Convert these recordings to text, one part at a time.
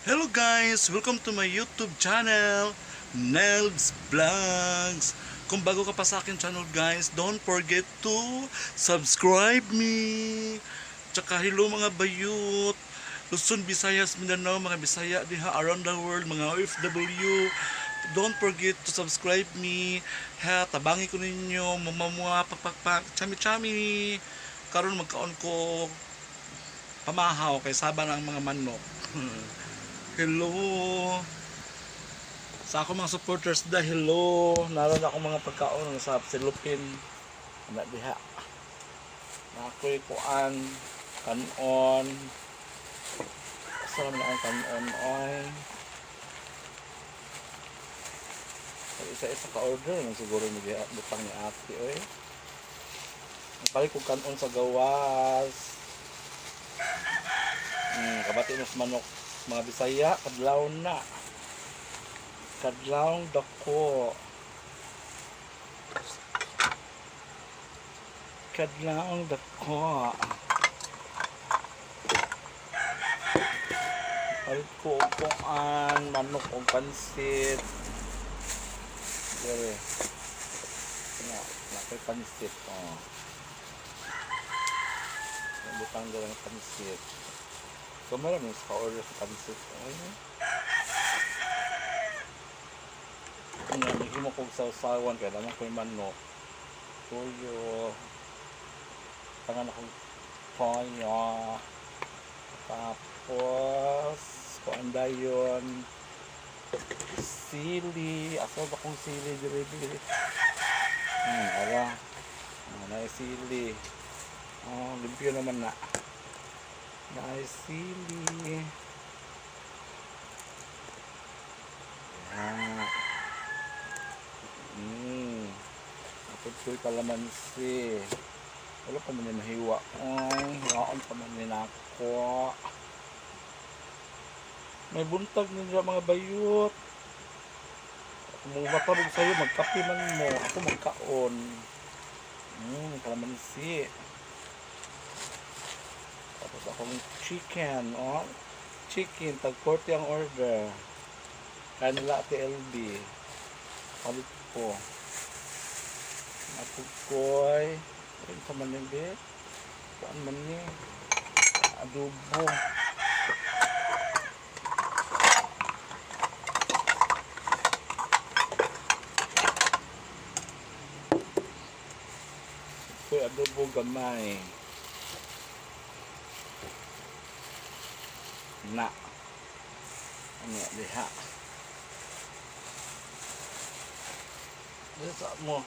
Hello guys! Welcome to my YouTube channel, Nel's Vlogs. Kung bago ka pa sa akin channel guys, don't forget to subscribe me. Tsaka hello mga bayut, Luzon, Visayas, Mindanao, mga Bisaya diha around the world, mga OFW. Don't forget to subscribe me. Ha, tabangi ko ninyo, mamamua, pakpakpak, chami-chami. Karon magkaon ko pamahaw kay saban ang mga manok. Hello sa ako mga supporters da, hello. Naroon ako mga pagkaon sa silupin na diha na ako'y kuan kanon. Saan na ang kanon oy, isa-isa ka order na siguro ni butang ni ate oy. Balik ko kanon sa gawas. Kabati mas manok mga Bisaya, kadlaw na. Kadlaw dako. Kadlaw dako. Palit ko upuan, manok o pansit. Dire. Nakoy pansit. Oh. Butang doon ng pansit. So, meron yung ka-order sa pansit. Hindi mo kong sausawan kaya naman ko yung manok. Tuyo. Tangan akong toyo. Tapos, kuanda yun. Sili. Asal ba kong sili? Dire-dire. Ara. Naisili. Limpyo naman na. Naisili. Napagkoy kalamansi. Wala pa man yung nahiwa. Hiwaon pa man yun ako. May buntag nila mga bayot. Kung maparog sa'yo, magkape man mo. Ako magkaon. Kalamansi. Tapos akong chicken. Chicken. Tag 40 ang order. Kaya nila ate LB. Palit ko. Napugkoy. Ayun sa manibit. Kuan man ni. Adobo. Kuy adobo gamay. Na. Ano diha. Dito mo.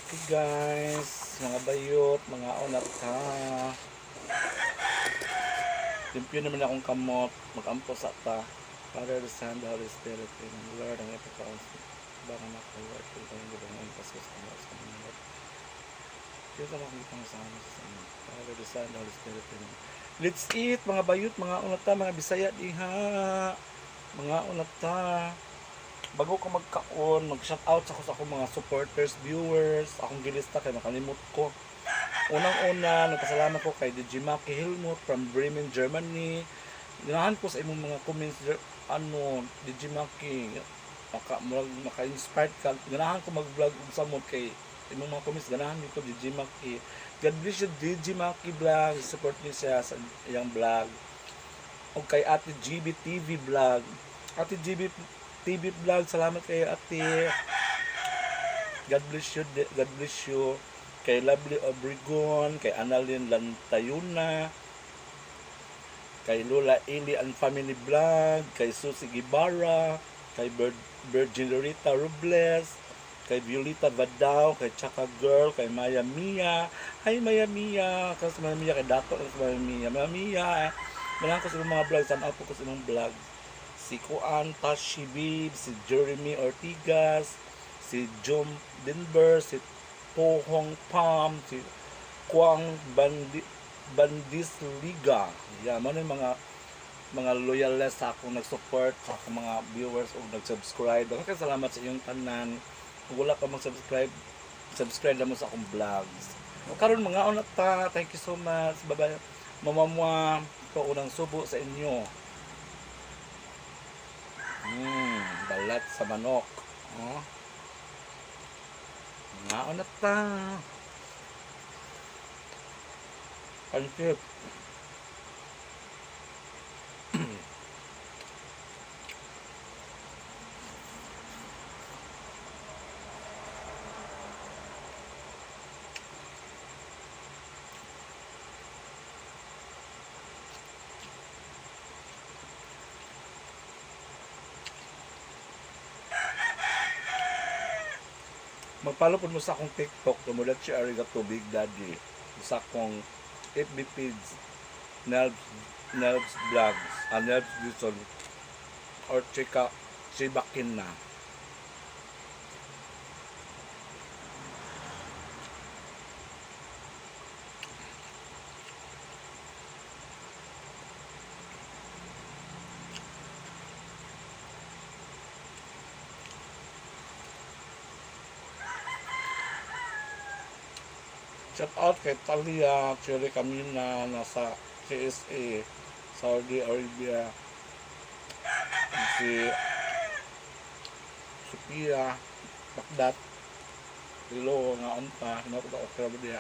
Okay guys, mga bayot, mga unat ha. Limpyo naman akong kamot, mag-ampo sa ta. Father, the Son, the Holy Spirit, and the Lord, ang ipagkaon sa bangan ako, Lord, kung kayo gawin ang pasos ng Lord sa mga Lord. Kaya sa makikita sa amin sa amin. Father, the Son, the Holy Spirit, and let's eat, mga bayot, mga unat ha, mga Bisaya diha. Mga unat ha. Bago ko magkaon, mag-shoutout ako sa akong mga supporters, viewers, akong gilista kay nakalimot ko. Unang-una, nagpasalamat ko kay DJ Maki Helmut from Bremen, Germany. Ganahan ko sa imong mga comments, DJ Maki, maka-inspired ka. Ganahan ko mag-vlog sa mo kay imong mga comments, ganahan ko DJ Maki. God bless you, DJ Maki Vlog, support niyo siya sa iyang vlog. O kay Ate GB TV Vlog. Ate GB TV Vlog, salamat kayo ate. God bless you, God bless you. Kay Lovely Obregon, kay Annalyn Lantayuna, kay Lola Eli and Family Vlog, kay Susie Gibara, kay Virgin Lorita Robles, kay Violeta Badao, kay Chaka Girl, kay Maya Mia. Hi Maya Mia, kasi Maya Mia, kay Dato, kasi Maya Mia. Maya Mia, malang ko sa mga vlog, saan ako ko sa mga vlog. Si Kuan Tashi Bib, si Jeremy Ortigas, si Jom Denver, si Tohong Pam, si Kuang Bandisliga. Yan, man yung mga loyalist sa akong nag-support, sa akong mga viewers o nag-subscribe. Daghang salamat sa iyong tanan. Kung wala ka mag-subscribe, subscribe naman sa akong vlogs. Karon mga unat ta, thank you so much. Bye-bye. Mamamwa ko unang subo sa inyo. Balat sa manok. Oh. Ngaon na ta. Pansip. Magpalo po mo sa akong TikTok, tumulat si Arigato Big Daddy. Sa akong FB page, Nelbs Vlogs, Nelbs Dison, or chika, si Bakin na. Shout out kay Talia Cherry Camina nasa CSA, Saudi Arabia. Si Sophia Bakdat. Hello nga unta, hinapot ako kaya diya.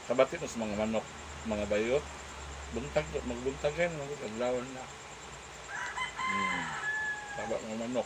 Kabati mo sa mga manok, mga bayot. Magbuntagan, magaglawan na. Taba ng manok.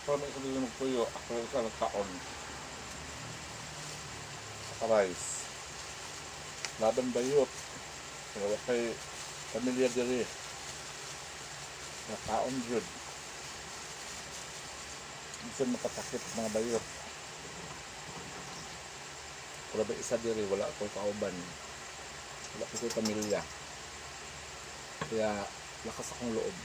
Kung may sabihin mo puyo, ako lang sa nagkaon. Sa rice. Laban bayot. Kaya kay pamilya diri. Nakaon dyan. Minsan makatakit mga bayot. Wala ba isa diri, wala akong kauban. Wala ko pamilya. Kaya lakas akong loob.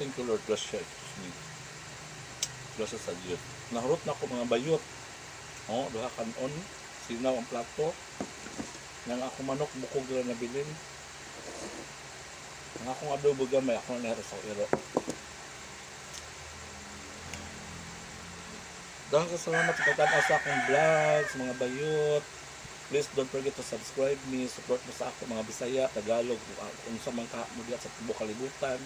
Thank you Lord, bless siya. Bless sa Diyos. Nahurot na ako mga bayot. Oh, duha kanon. Sinaw ang plato. Nang ako manok, bukog lang nabilin. Nang akong adobo gamay, ako na nahira sa iro. Dahil sa salamat sa pagtanaw sa akong vlog, sa mga bayot. Please don't forget to subscribe me, support mo sa ako mga Bisaya, Tagalog, kung sa mga mo diya sa tibuok kalibutan.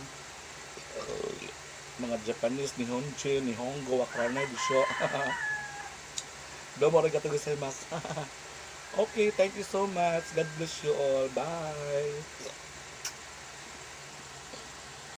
Mga Japanese, ni Honchi, ni Hongo, Wakranay, Bisyo. Domo arigatou gozaimasu. Okay, thank you so much. God bless you all. Bye.